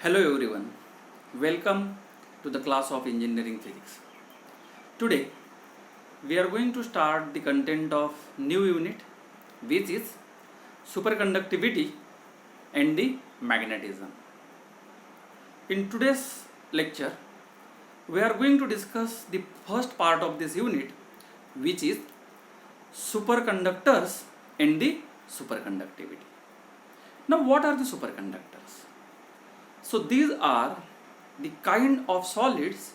Hello everyone, welcome to the class of engineering physics. Today we are going to start the content of new unit which is superconductivity and the magnetism. In today's lecture we are going to discuss the first part of this unit which is superconductors and the superconductivity. Now what are the superconductors? So these are the kind of solids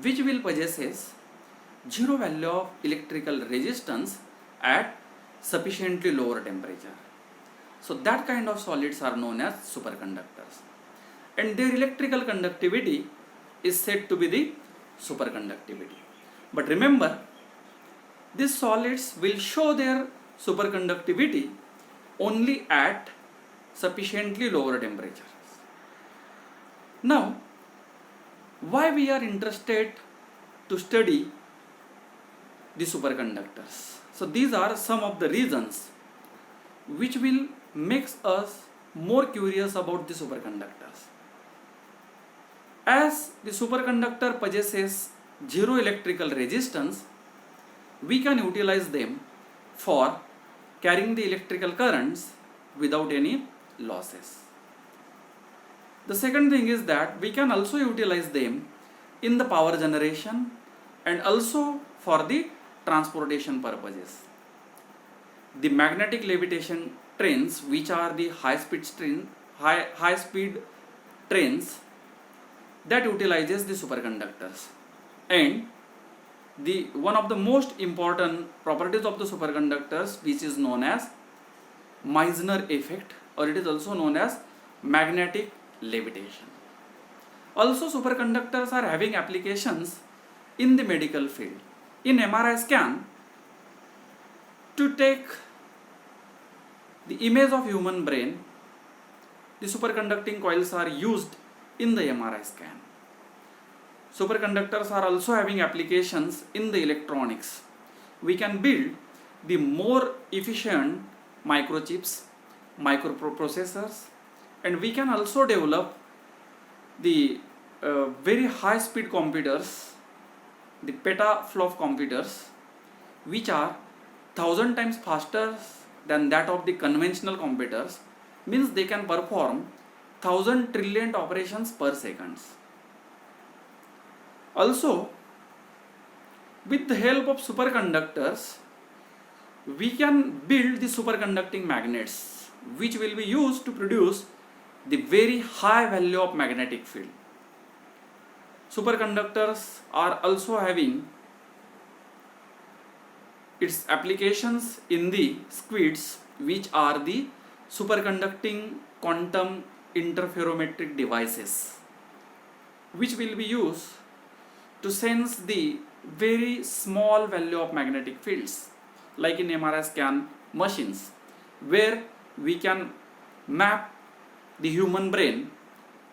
which will possesses zero value of electrical resistance at sufficiently lower temperature. So that kind of solids are known as superconductors, and their electrical conductivity is said to be the superconductivity. But remember, these solids will show their superconductivity only at sufficiently lower temperature. Now, why we are interested to study the superconductors? So these are some of the reasons which will make us more curious about the superconductors. As the superconductor possesses zero electrical resistance, we can utilize them for carrying the electrical currents without any losses. The second thing is that we can also utilize them in the power generation and also for the transportation purposes. The magnetic levitation trains, which are the high speed trains, that utilizes the superconductors, and the one of the most important properties of the superconductors, which is known as Meissner effect, or it is also known as magnetic levitation. Also, superconductors are having applications in the medical field. In MRI scan, to take the image of human brain, the superconducting coils are used in the MRI scan. Superconductors are also having applications in the electronics. We can build the more efficient microchips, microprocessors, and we can also develop the very high speed computers, the petaflop computers, which are 1000 times faster than that of the conventional computers, means they can perform 1000 trillion operations per second. Also, with the help of superconductors, we can build the superconducting magnets, which will be used to produce the very high value of magnetic field. Superconductors are also having its applications in the SQUIDs, which are the superconducting quantum interferometric devices, which will be used to sense the very small value of magnetic fields, like in MRI scan machines, where we can map the human brain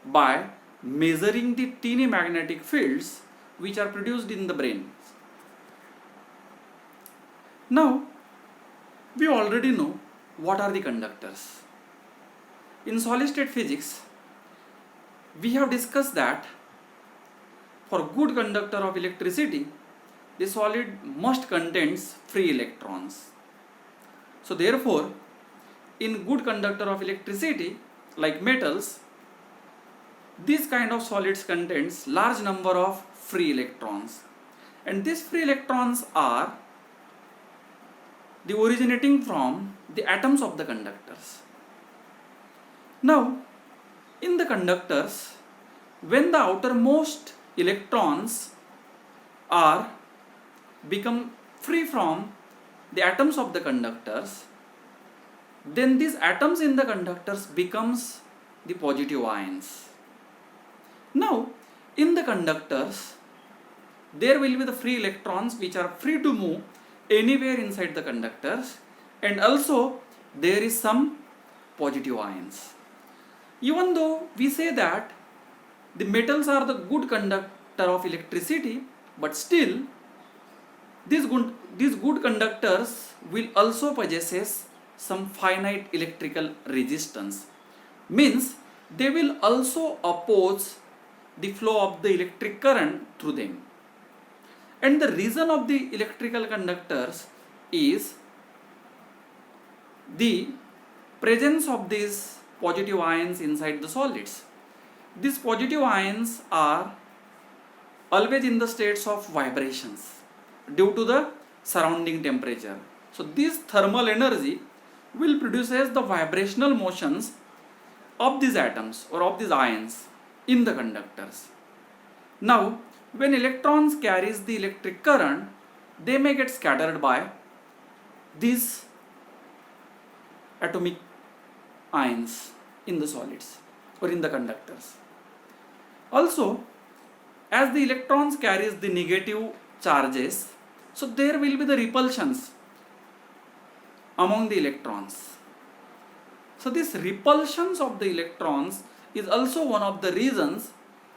by measuring the teeny magnetic fields which are produced in the brain. Now, we already know what are the conductors. In solid state physics, we have discussed that for good conductor of electricity, the solid must contains free electrons. So therefore, in good conductor of electricity, like metals, this kind of solids contains large number of free electrons, and these free electrons are the originating from the atoms of the conductors. Now, in the conductors, when the outermost electrons are become free from the atoms of the conductors, then these atoms in the conductors becomes the positive ions. Now, in the conductors, there will be the free electrons which are free to move anywhere inside the conductors, and also there is some positive ions. Even though we say that the metals are the good conductor of electricity, but still these good conductors will also possesses some finite electrical resistance. Means they will also oppose the flow of the electric current through them. And the reason of the electrical conductors is the presence of these positive ions inside the solids. These positive ions are always in the states of vibrations due to the surrounding temperature. So this thermal energy will produces the vibrational motions of these atoms or of these ions in the conductors. Now, when electrons carries the electric current, they may get scattered by these atomic ions in the solids or in the conductors. Also, as the electrons carries the negative charges, so there will be the repulsions among the electrons. So this repulsions of the electrons is also one of the reasons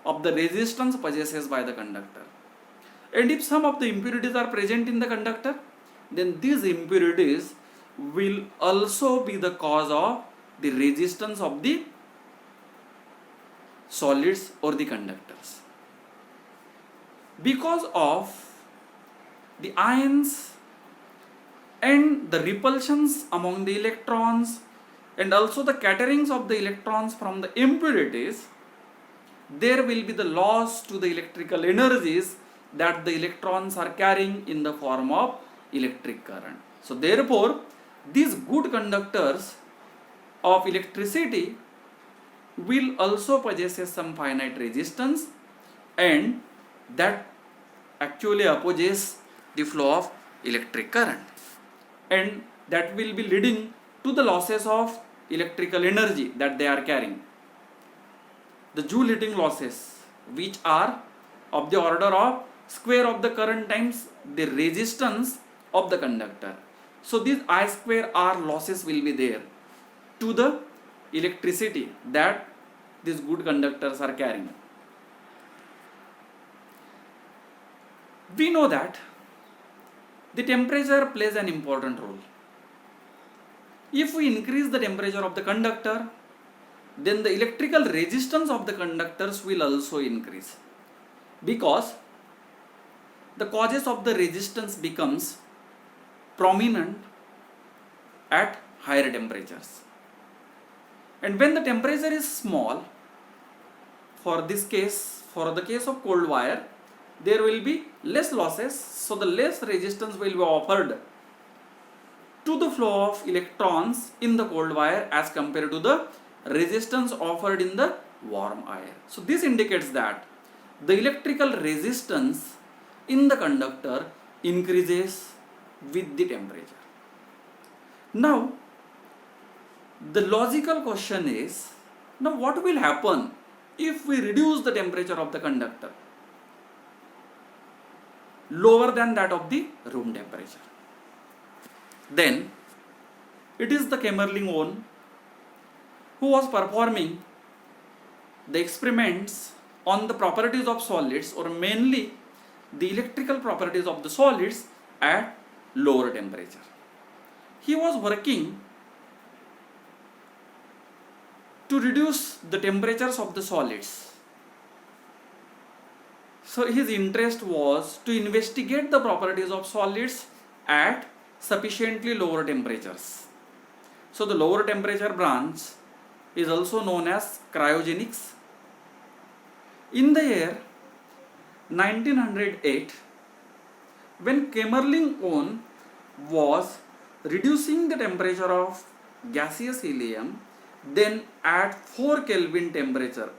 of the resistance possessed by the conductor. And if some of the impurities are present in the conductor, then these impurities will also be the cause of the resistance of the solids or the conductors. Because of the ions and the repulsions among the electrons and also the scatterings of the electrons from the impurities, there will be the loss to the electrical energies that the electrons are carrying in the form of electric current. So therefore, these good conductors of electricity will also possess some finite resistance, and that actually opposes the flow of electric current, and that will be leading to the losses of electrical energy that they are carrying. The Joule heating losses, which are of the order of square of the current times the resistance of the conductor. So these I square R losses will be there to the electricity that these good conductors are carrying. We know that the temperature plays an important role. If we increase the temperature of the conductor, then the electrical resistance of the conductors will also increase, because the causes of the resistance becomes prominent at higher temperatures. And when the temperature is small, for the case of cold wire, there will be less losses, so the less resistance will be offered to the flow of electrons in the cold wire as compared to the resistance offered in the warm air. So this indicates that the electrical resistance in the conductor increases with the temperature. Now, the logical question is, now what will happen if we reduce the temperature of the conductor lower than that of the room temperature? Then it is the Kamerlingh-Onn who was performing the experiments on the properties of solids, or mainly the electrical properties of the solids at lower temperature. He was working to reduce the temperatures of the solids. So his interest was to investigate the properties of solids at sufficiently lower temperatures. So the lower temperature branch is also known as cryogenics. In the year 1908, when Kamerlingh-Onn was reducing the temperature of gaseous helium, then at 4 Kelvin temperature,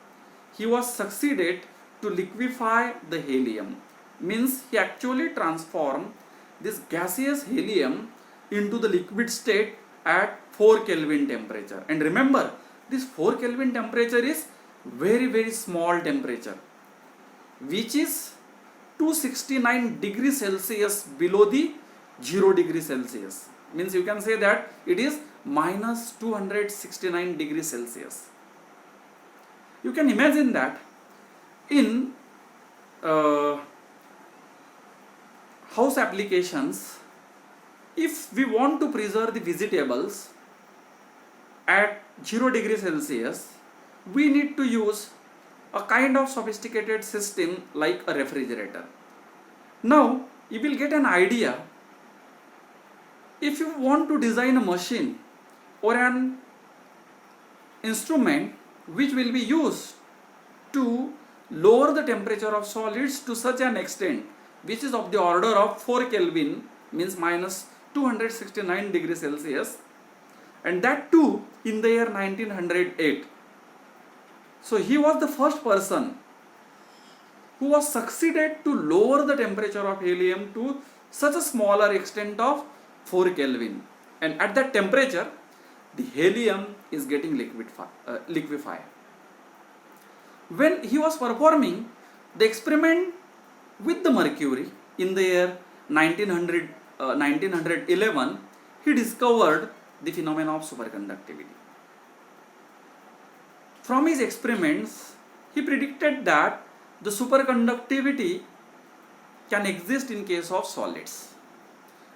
he was succeeded to liquefy the helium. Means he actually transformed this gaseous helium into the liquid state at 4 Kelvin temperature. And remember, this 4 Kelvin temperature is very small temperature, which is 269 degrees Celsius below the 0 degree Celsius. Means you can say that it is minus 269 degrees Celsius. You can imagine that in house applications, if we want to preserve the vegetables at 0 degree Celsius, we need to use a kind of sophisticated system like a refrigerator. Now, you will get an idea. If you want to design a machine or an instrument which will be used to lower the temperature of solids to such an extent which is of the order of 4 Kelvin, means minus 269 degrees Celsius, and that too in the year 1908. So he was the first person who was succeeded to lower the temperature of helium to such a smaller extent of 4 Kelvin, and at that temperature the helium is getting liquefied. When he was performing the experiment with the mercury in the year 1911, he discovered the phenomena of superconductivity. From his experiments, he predicted that the superconductivity can exist in case of solids.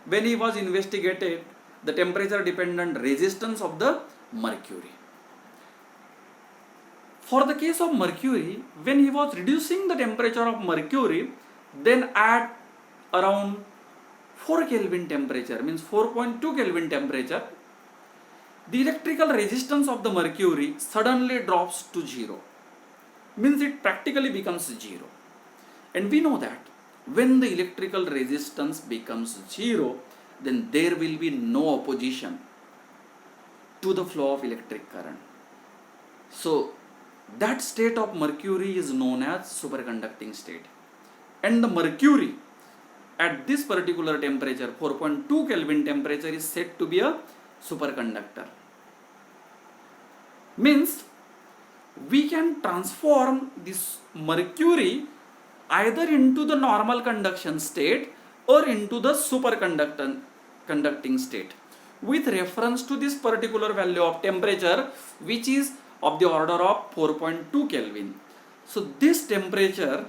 When he was investigated the temperature dependent resistance of the mercury. For the case of mercury, when he was reducing the temperature of mercury, then at around 4 Kelvin temperature, means 4.2 Kelvin temperature, the electrical resistance of the mercury suddenly drops to 0, means it practically becomes 0. And we know that when the electrical resistance becomes 0, then there will be no opposition to the flow of electric current. So that state of mercury is known as superconducting state. And the mercury at this particular temperature, 4.2 Kelvin temperature, is said to be a superconductor. Means we can transform this mercury either into the normal conduction state or into the superconducting state with reference to this particular value of temperature, which is of the order of 4.2 Kelvin. So this temperature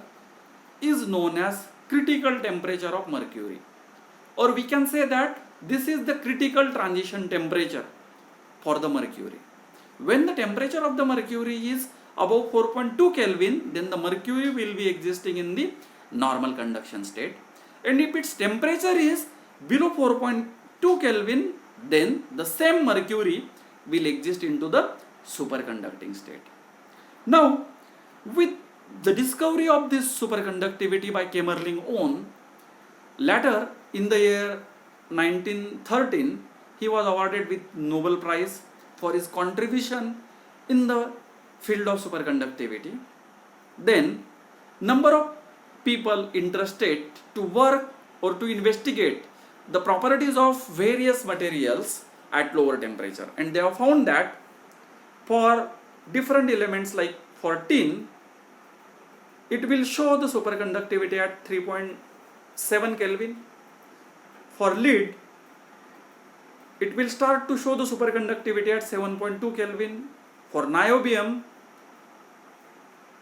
is known as critical temperature of mercury, or we can say that this is the critical transition temperature for the mercury. When the temperature of the mercury is above 4.2 Kelvin, then the mercury will be existing in the normal conduction state, and if its temperature is below 4.2 Kelvin, then the same mercury will exist into the superconducting state. Now, with the discovery of this superconductivity by Kamerlingh-Onnes, later in the year 1913, he was awarded with Nobel Prize for his contribution in the field of superconductivity. Then, number of people interested to work or to investigate the properties of various materials at lower temperature, and they have found that for different elements like for tin, it will show the superconductivity at 3.7 Kelvin. For lead, it will start to show the superconductivity at 7.2 Kelvin. For niobium,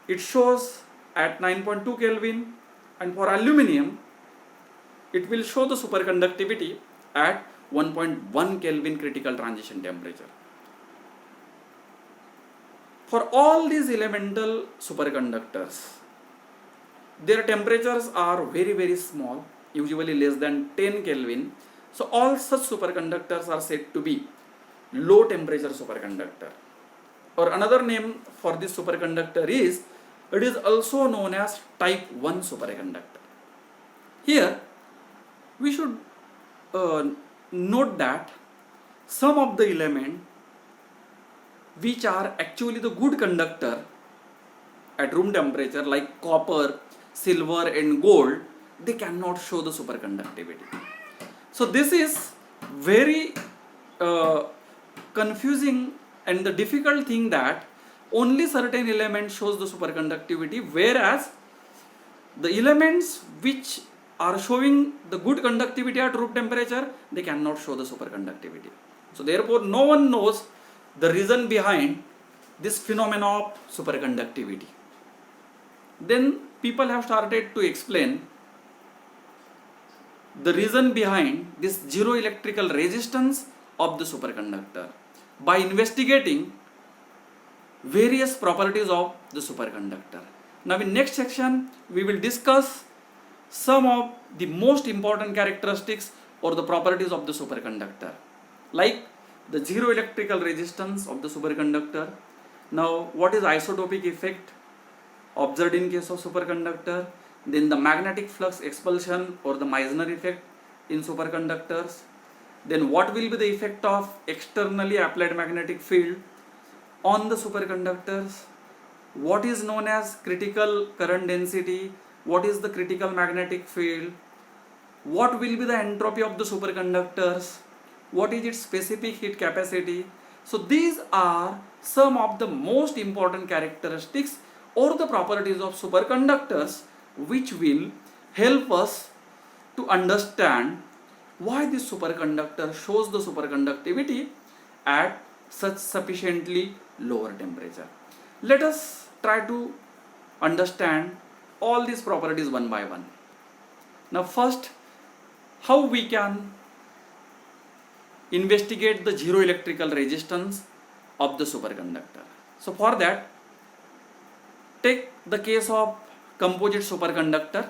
it shows at 9.2 Kelvin, and for aluminium, it will show the superconductivity at 1.1 Kelvin critical transition temperature. For all these elemental superconductors, their temperatures are very, very small, usually less than 10 Kelvin. So all such superconductors are said to be low temperature superconductor. Or another name for this superconductor is, it is also known as type 1 superconductor. Here we should note that some of the elements which are actually the good conductor at room temperature, like copper, silver and gold, they cannot show the superconductivity. So this is very confusing and the difficult thing, that only certain elements shows the superconductivity, whereas the elements which are showing the good conductivity at room temperature, they cannot show the superconductivity. So therefore no one knows the reason behind this phenomena of superconductivity. Then people have started to explain the reason behind this zero electrical resistance of the superconductor by investigating various properties of the superconductor. Now in next section we will discuss some of the most important characteristics or the properties of the superconductor, like the zero electrical resistance of the superconductor. Now what is isotopic effect observed in case of superconductor, then the magnetic flux expulsion or the Meissner effect in superconductors, then what will be the effect of externally applied magnetic field on the superconductors, what is known as critical current density, what is the critical magnetic field, what will be the entropy of the superconductors, what is its specific heat capacity. So these are some of the most important characteristics or the properties of superconductors which will help us to understand why this superconductor shows the superconductivity at such sufficiently lower temperature. Let us try to understand all these properties one by one. Now first, how we can investigate the zero electrical resistance of the superconductor. So for that, take the case of composite superconductor,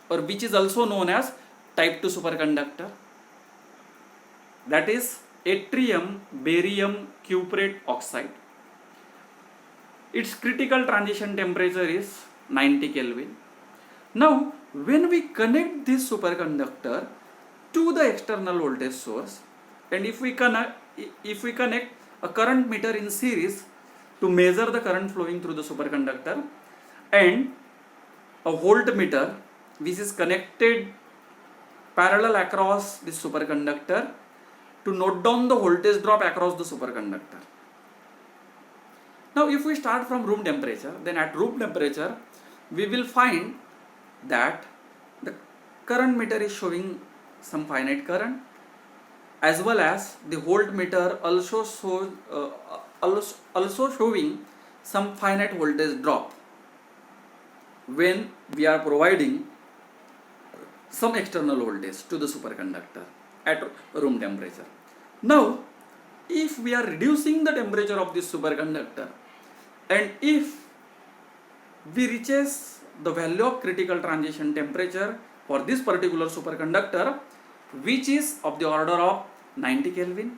or which is also known as type 2 superconductor, that is yttrium barium cuprate oxide. Its critical transition temperature is 90 Kelvin. Now when we connect this superconductor to the external voltage source, and if we connect a current meter in series to measure the current flowing through the superconductor, and a voltmeter which is connected parallel across this superconductor to note down the voltage drop across the superconductor. Now if we start from room temperature, then at room temperature we will find that the current meter is showing some finite current, as well as the voltmeter also showing some finite voltage drop when we are providing some external voltage to the superconductor at room temperature. Now if we are reducing the temperature of this superconductor, and if we reaches the value of critical transition temperature for this particular superconductor, which is of the order of 90 Kelvin,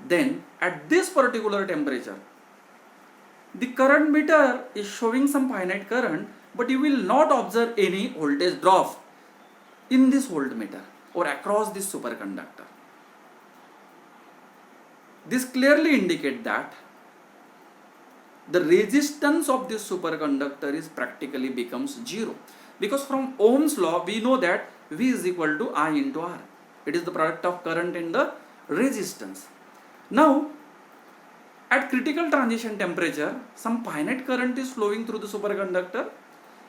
then at this particular temperature the current meter is showing some finite current, but you will not observe any voltage drop in this voltmeter or across this superconductor. This clearly indicates that the resistance of this superconductor is practically becomes zero, because from Ohm's law we know that V is equal to I into R. It is the product of current and the resistance. Now at critical transition temperature some finite current is flowing through the superconductor,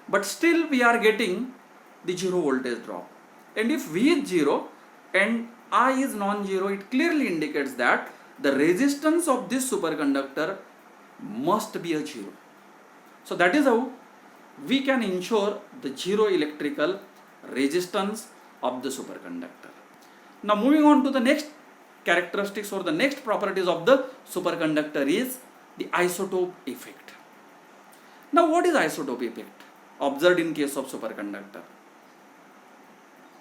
but still we are getting the zero voltage drop. And if V is zero and I is non-zero, it clearly indicates that the resistance of this superconductor must be a zero. So that is how we can ensure the zero electrical resistance of the superconductor. Now moving on to the next characteristics or the next properties of the superconductor is the isotope effect. Now what is isotope effect observed in case of superconductor?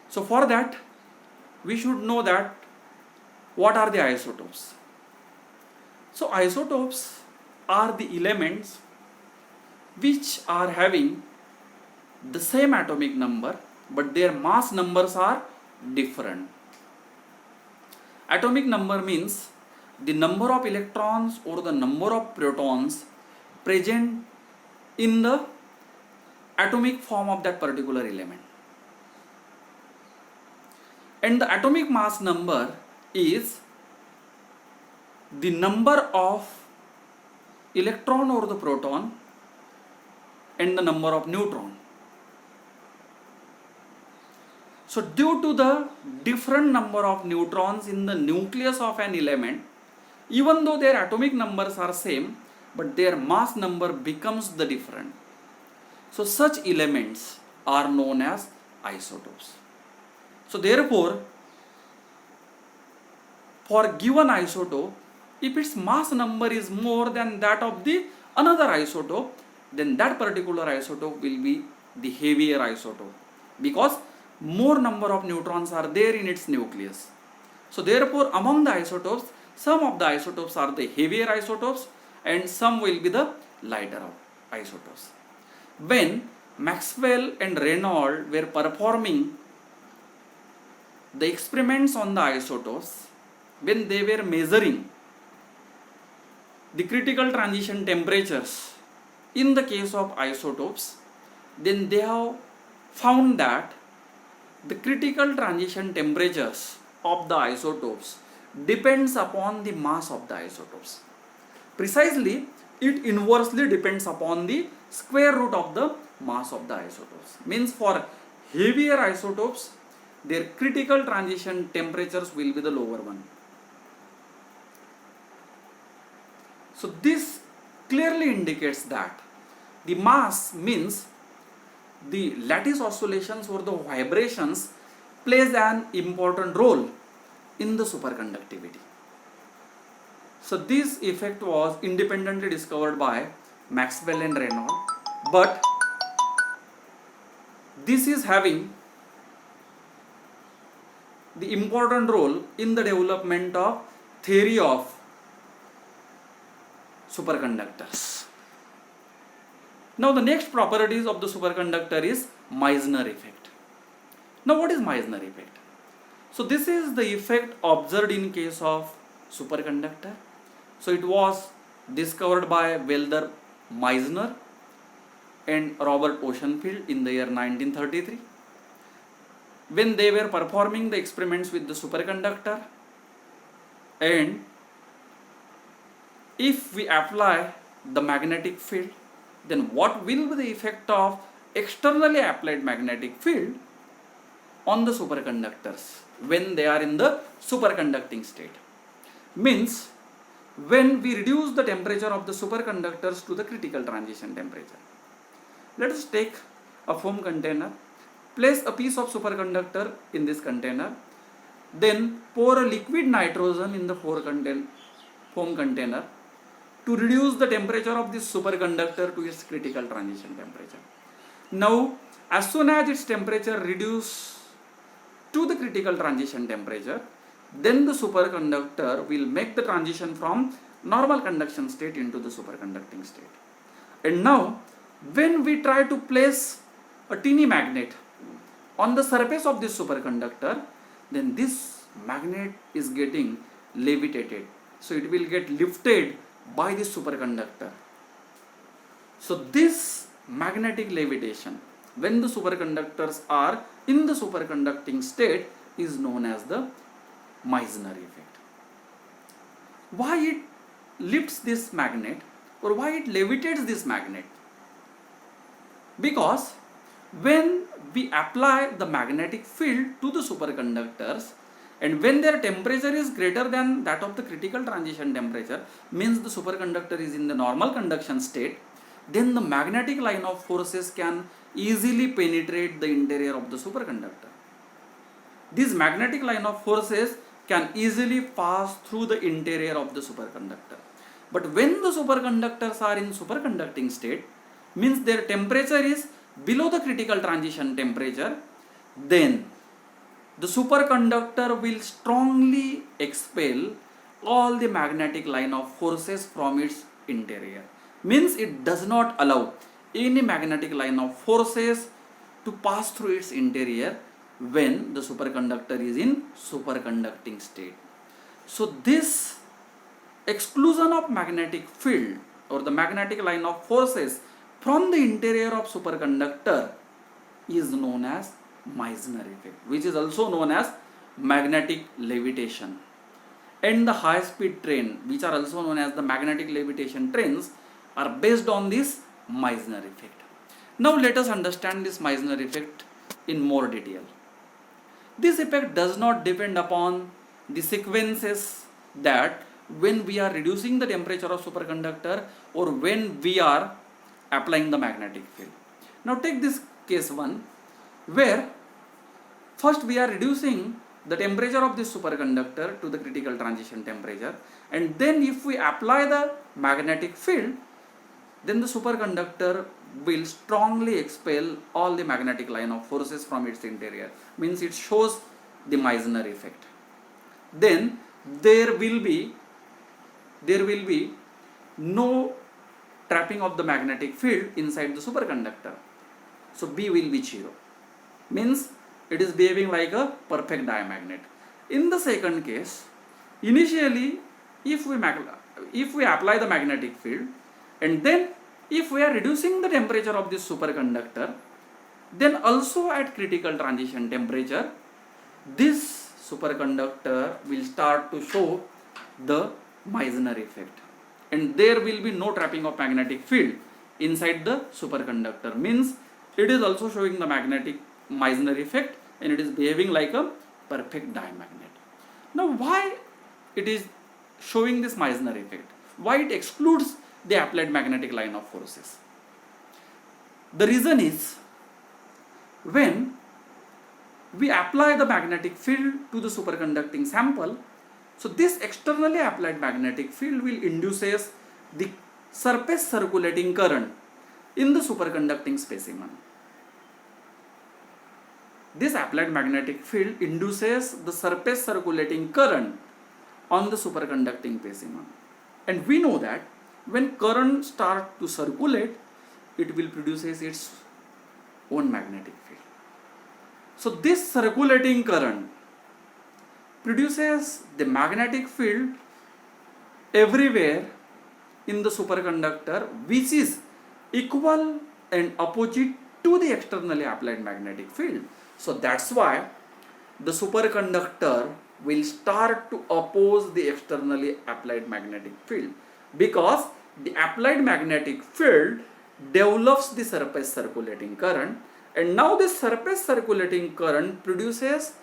So for that we should know that what are the isotopes. So isotopes are the elements which are having the same atomic number but their mass numbers are different. Atomic number means the number of electrons or the number of protons present in the atomic form of that particular element. And the atomic mass number is the number of electron or the proton and the number of neutron. So due to the different number of neutrons in the nucleus of an element, even though their atomic numbers are same, but their mass number becomes the different. So such elements are known as isotopes. So therefore, for given isotope, if its mass number is more than that of the another isotope, then that particular isotope will be the heavier isotope, because more number of neutrons are there in its nucleus. So therefore, among the isotopes, some of the isotopes are the heavier isotopes and some will be the lighter isotopes. When Maxwell and Reynolds were performing the experiments on the isotopes, when they were measuring the critical transition temperatures in the case of isotopes, then they have found that the critical transition temperatures of the isotopes depends upon the mass of the isotopes. Precisely, it inversely depends upon the square root of the mass of the isotopes. Means for heavier isotopes, their critical transition temperatures will be the lower one. So this clearly indicates that the mass means the lattice oscillations or the vibrations plays an important role in the superconductivity. So this effect was independently discovered by Maxwell and Reynolds, but this is having the important role in the development of theory of superconductors. Now the next properties of the superconductor is Meissner effect. Now what is Meissner effect? So this is the effect observed in case of superconductor. So it was discovered by Wilhelm Meissner and Robert Oceanfield in the year 1933. When they were performing the experiments with the superconductor, and if we apply the magnetic field, then what will be the effect of externally applied magnetic field on the superconductors when they are in the superconducting state? Means when we reduce the temperature of the superconductors to the critical transition temperature. Let us take a foam container, place a piece of superconductor in this container, then pour a liquid nitrogen in the foam container to reduce the temperature of this superconductor to its critical transition temperature. Now, as soon as its temperature reduces to the critical transition temperature, then the superconductor will make the transition from normal conduction state into the superconducting state. And now, when we try to place a teeny magnet on the surface of this superconductor, then this magnet is getting levitated. So it will get lifted by this superconductor. So this magnetic levitation, when the superconductors are in the superconducting state, is known as the Meissner effect. Why it lifts this magnet, or why it levitates this magnet? Because when we apply the magnetic field to the superconductors, and when their temperature is greater than that of the critical transition temperature, means the superconductor is in the normal conduction state, then the magnetic line of forces can easily penetrate the interior of the superconductor. This magnetic line of forces can easily pass through the interior of the superconductor. But when the superconductors are in superconducting state, means their temperature is below the critical transition temperature, then the superconductor will strongly expel all the magnetic line of forces from its interior. Means it does not allow any magnetic line of forces to pass through its interior when the superconductor is in superconducting state. So this exclusion of magnetic field or the magnetic line of forces from the interior of superconductor is known as Meissner effect, which is also known as magnetic levitation. And the high speed train, which are also known as the magnetic levitation trains, are based on this Meissner effect. Now let us understand this Meissner effect in more detail. This effect does not depend upon the sequences that when we are reducing the temperature of superconductor or when we are applying the magnetic field. Now take this case 1, where first we are reducing the temperature of this superconductor to the critical transition temperature, and then if we apply the magnetic field, then the superconductor will strongly expel all the magnetic line of forces from its interior. Means it shows the Meissner effect. Then there will be no trapping of the magnetic field inside the superconductor. So B will be 0. Means it is behaving like a perfect diamagnet. In the second case, initially if we apply the magnetic field, and then if we are reducing the temperature of this superconductor, then also at critical transition temperature, this superconductor will start to show the Meissner effect, and there will be no trapping of magnetic field inside the superconductor. Means it is also showing the magnetic Meissner effect, and it is behaving like a perfect diamagnet. Now why it is showing this Meissner effect? Why it excludes the applied magnetic line of forces? The reason is, when we apply the magnetic field to the superconducting sample, so this externally applied magnetic field will induces the surface circulating current in the superconducting specimen. This applied magnetic field induces the surface circulating current on the superconducting specimen, and we know that when current starts to circulate, it will produce its own magnetic field. So this circulating current produces the magnetic field everywhere in the superconductor, which is equal and opposite to the externally applied magnetic field. So that's why the superconductor will start to oppose the externally applied magnetic field, because the applied magnetic field develops the surface circulating current, and now this surface circulating current produces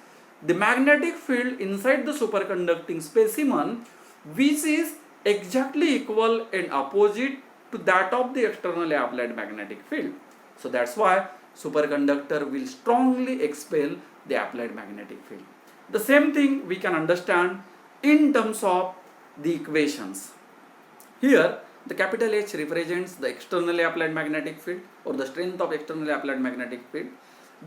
the magnetic field inside the superconducting specimen, which is exactly equal and opposite to that of the externally applied magnetic field. So that's why superconductor will strongly expel the applied magnetic field. The same thing we can understand in terms of the equations. Here the capital H represents the externally applied magnetic field, or the strength of externally applied magnetic field.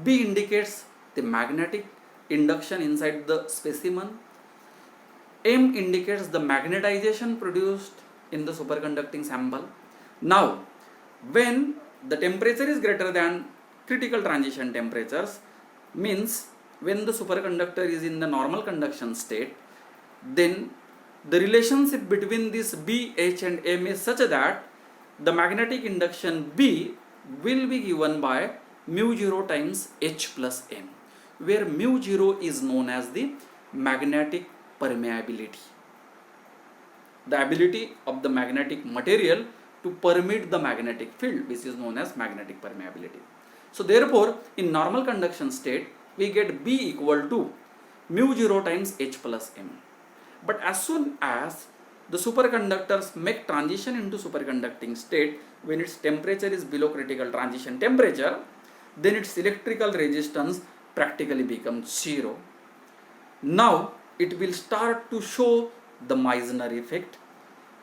B indicates the magnetic induction inside the specimen. M indicates the magnetization produced in the superconducting sample. Now, when the temperature is greater than critical transition temperatures, means when the superconductor is in the normal conduction state, then the relationship between this B, H and M is such that the magnetic induction B will be given by mu 0 times H plus M, where mu 0 is known as the magnetic permeability, the ability of the magnetic material to permit the magnetic field, which is known as magnetic permeability. So therefore, in normal conduction state, we get B equal to mu 0 times H plus M. But as soon as the superconductors make transition into superconducting state, when its temperature is below critical transition temperature, then its electrical resistance practically becomes 0. Now it will start to show the Meissner effect.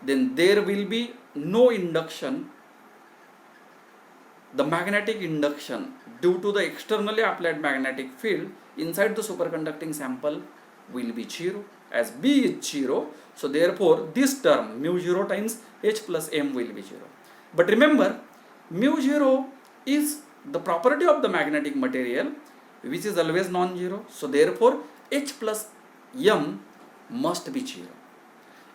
Then there will be no induction. The magnetic induction due to the externally applied magnetic field inside the superconducting sample will be 0, as B is 0. So therefore this term mu 0 times H plus M will be 0. But remember, mu 0 is the property of the magnetic material, which is always non-zero. So therefore H plus M must be 0.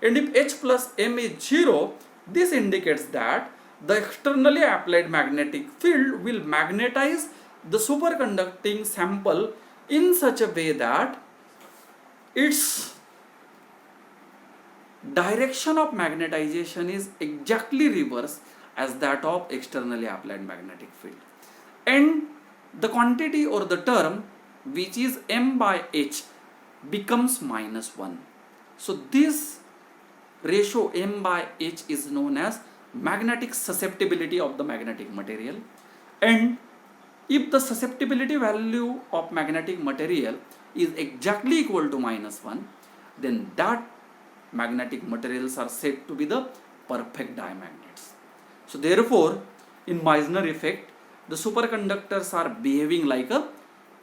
And if H plus M is 0, this indicates that the externally applied magnetic field will magnetize the superconducting sample in such a way that its direction of magnetization is exactly reverse as that of externally applied magnetic field, and the quantity or the term which is M by H becomes -1. So this ratio M by H is known as magnetic susceptibility of the magnetic material, and if the susceptibility value of magnetic material is exactly equal to -1, then that magnetic materials are said to be the perfect diamagnets. So therefore, in Meissner effect, the superconductors are behaving like a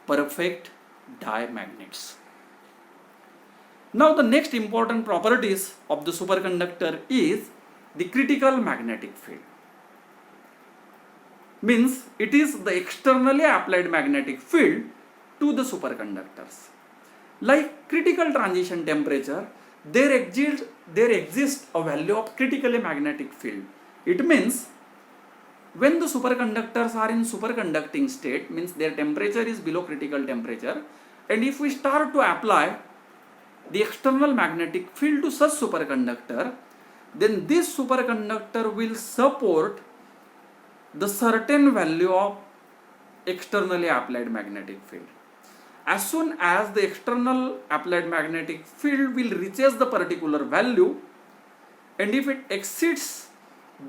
perfect dimagnets. Now the next important properties of the superconductor is the critical magnetic field. Means it is the externally applied magnetic field to the superconductors. Like critical transition temperature, there exists a value of critically magnetic field. It means when the superconductors are in superconducting state, means their temperature is below critical temperature, and if we start to apply the external magnetic field to such superconductor, then this superconductor will support the certain value of externally applied magnetic field. As soon as the external applied magnetic field will reaches the particular value, and if it exceeds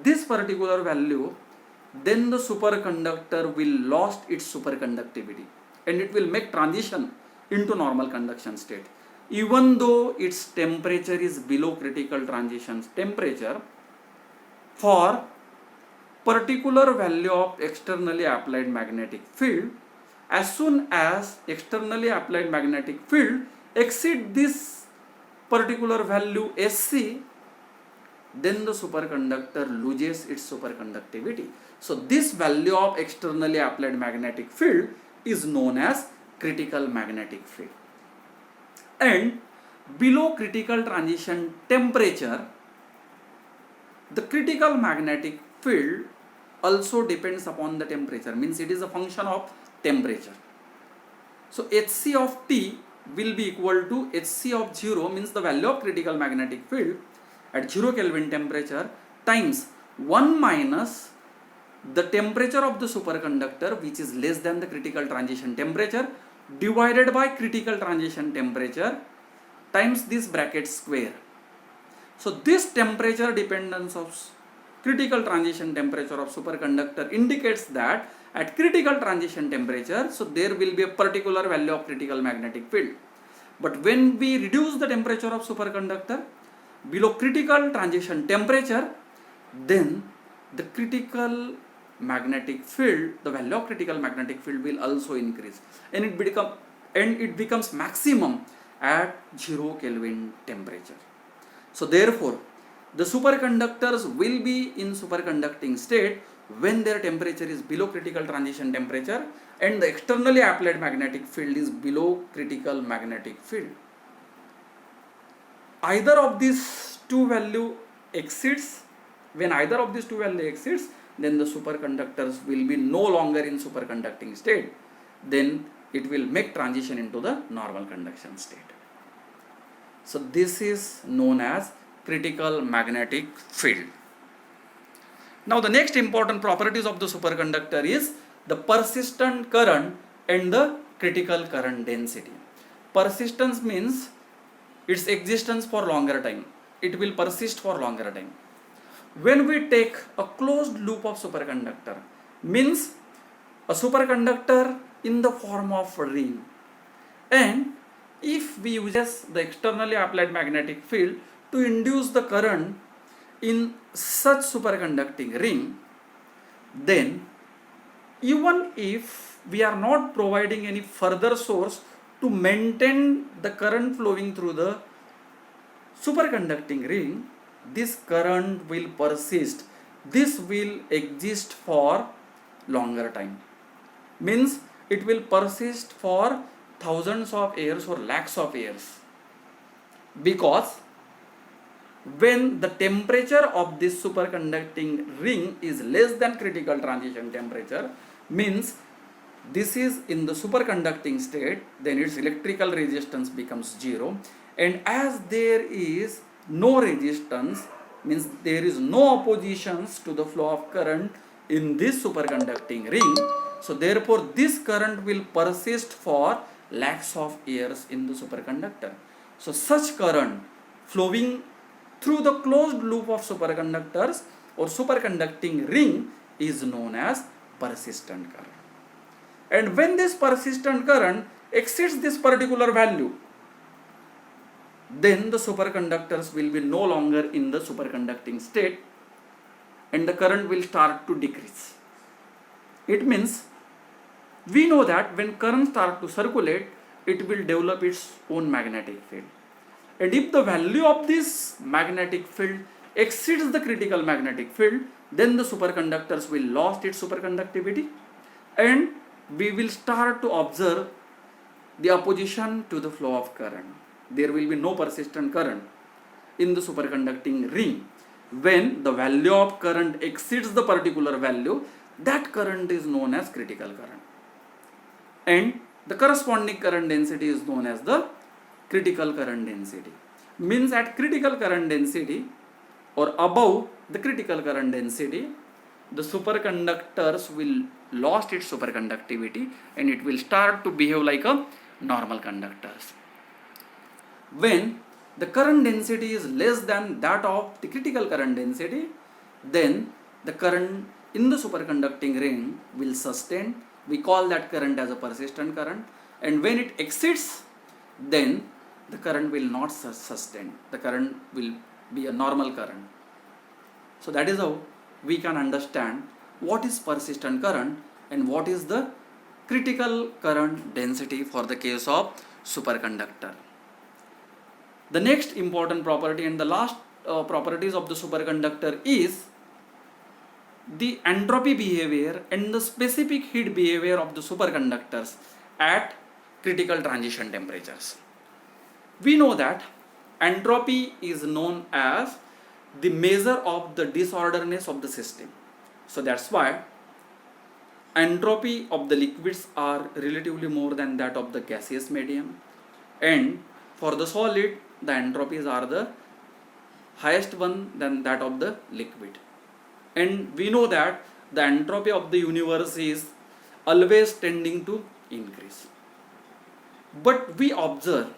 this particular value, then the superconductor will lost its superconductivity and it will make transition into normal conduction state. Even though its temperature is below critical transition temperature, for particular value of externally applied magnetic field, as soon as externally applied magnetic field exceed this particular value SC, then the superconductor loses its superconductivity. So this value of externally applied magnetic field is known as critical magnetic field. And below critical transition temperature, the critical magnetic field also depends upon the temperature, means it is a function of temperature. So Hc of T will be equal to Hc of 0, means the value of critical magnetic field at 0 Kelvin temperature, times 1 minus the temperature of the superconductor, which is less than the critical transition temperature, divided by critical transition temperature times this bracket square. So this temperature dependence of critical transition temperature of superconductor indicates that at critical transition temperature, so there will be a particular value of critical magnetic field. But when we reduce the temperature of superconductor below critical transition temperature, then the critical magnetic field, the value of critical magnetic field will also increase, and it becomes maximum at 0 Kelvin temperature. So therefore, the superconductors will be in superconducting state when their temperature is below critical transition temperature and the externally applied magnetic field is below critical magnetic field. Either of these two value exceeds, when either of these two value exceeds, then the superconductors will be no longer in superconducting state. Then it will make transition into the normal conduction state. So this is known as critical magnetic field. Now the next important properties of the superconductor is the persistent current and the critical current density. Persistence means its existence for longer time. It will persist for longer time. When we take a closed loop of superconductor, means a superconductor in the form of a ring, and if we use the externally applied magnetic field to induce the current in such superconducting ring, then even if we are not providing any further source to maintain the current flowing through the superconducting ring, this current will persist. This will exist for longer time. Means it will persist for thousands of years or lakhs of years. Because when the temperature of this superconducting ring is less than critical transition temperature, means this is in the superconducting state, then its electrical resistance becomes 0, and as there is no resistance, means there is no oppositions to the flow of current in this superconducting ring, so therefore this current will persist for lakhs of years in the superconductor. So such current flowing through the closed loop of superconductors or superconducting ring is known as persistent current. And when this persistent current exceeds this particular value, then the superconductors will be no longer in the superconducting state, and the current will start to decrease. It means we know that when current starts to circulate, it will develop its own magnetic field. And if the value of this magnetic field exceeds the critical magnetic field, then the superconductors will lose its superconductivity, and we will start to observe the opposition to the flow of current. There will be no persistent current in the superconducting ring. When the value of current exceeds the particular value, that current is known as critical current, and the corresponding current density is known as the critical current density. Means at critical current density or above the critical current density, the superconductors will lose its superconductivity and it will start to behave like a normal conductors. When the current density is less than that of the critical current density, then the current in the superconducting ring will sustain. We call that current as a persistent current, and when it exceeds, then the current will not sustain. The current will be a normal current. So that is how we can understand what is persistent current and what is the critical current density for the case of superconductor. The next important property and the last properties of the superconductor is the entropy behavior and the specific heat behavior of the superconductors at critical transition temperatures. We know that entropy is known as the measure of the disorderness of the system. So that's why entropy of the liquids are relatively more than that of the gaseous medium, and for the solid the entropies are the highest one than that of the liquid. And we know that the entropy of the universe is always tending to increase. But we observe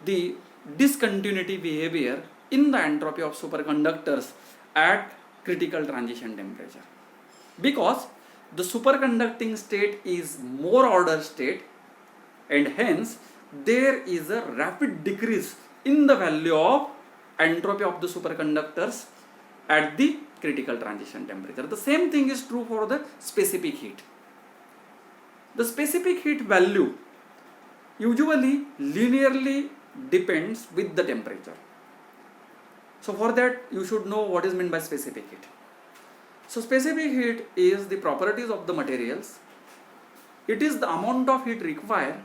the discontinuity behavior in the entropy of superconductors at critical transition temperature, because the superconducting state is more ordered state, and hence there is a rapid decrease in the value of entropy of the superconductors at the critical transition temperature. The same thing is true for the specific heat. The specific heat value usually linearly depends with the temperature. So for that you should know what is meant by specific heat. So specific heat is the properties of the materials. It is the amount of heat required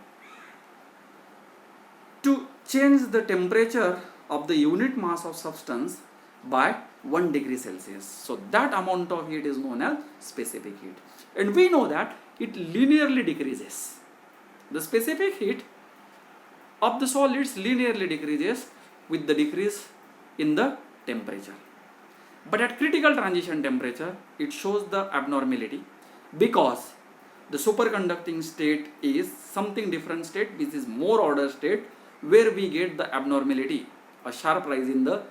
to change the temperature of the unit mass of substance by 1 degree Celsius. So that amount of heat is known as specific heat. And we know that it linearly decreases. The specific heat of the solids linearly decreases with the decrease in the temperature. But at critical transition temperature, it shows the abnormality, because the superconducting state is something different state, which is more ordered state, where we get the abnormality, a sharp rise in the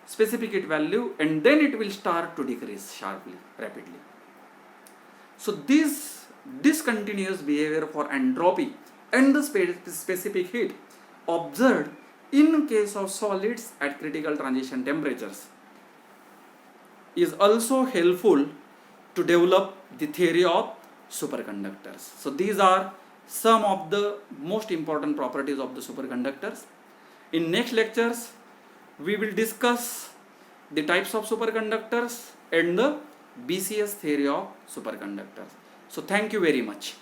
specific heat value, and then it will start to decrease sharply, rapidly. So this discontinuous behavior for entropy and the specific heat observed in case of solids at critical transition temperatures is also helpful to develop the theory of superconductors. So these are some of the most important properties of the superconductors. In next lectures, we will discuss the types of superconductors and the BCS theory of superconductors. So thank you very much.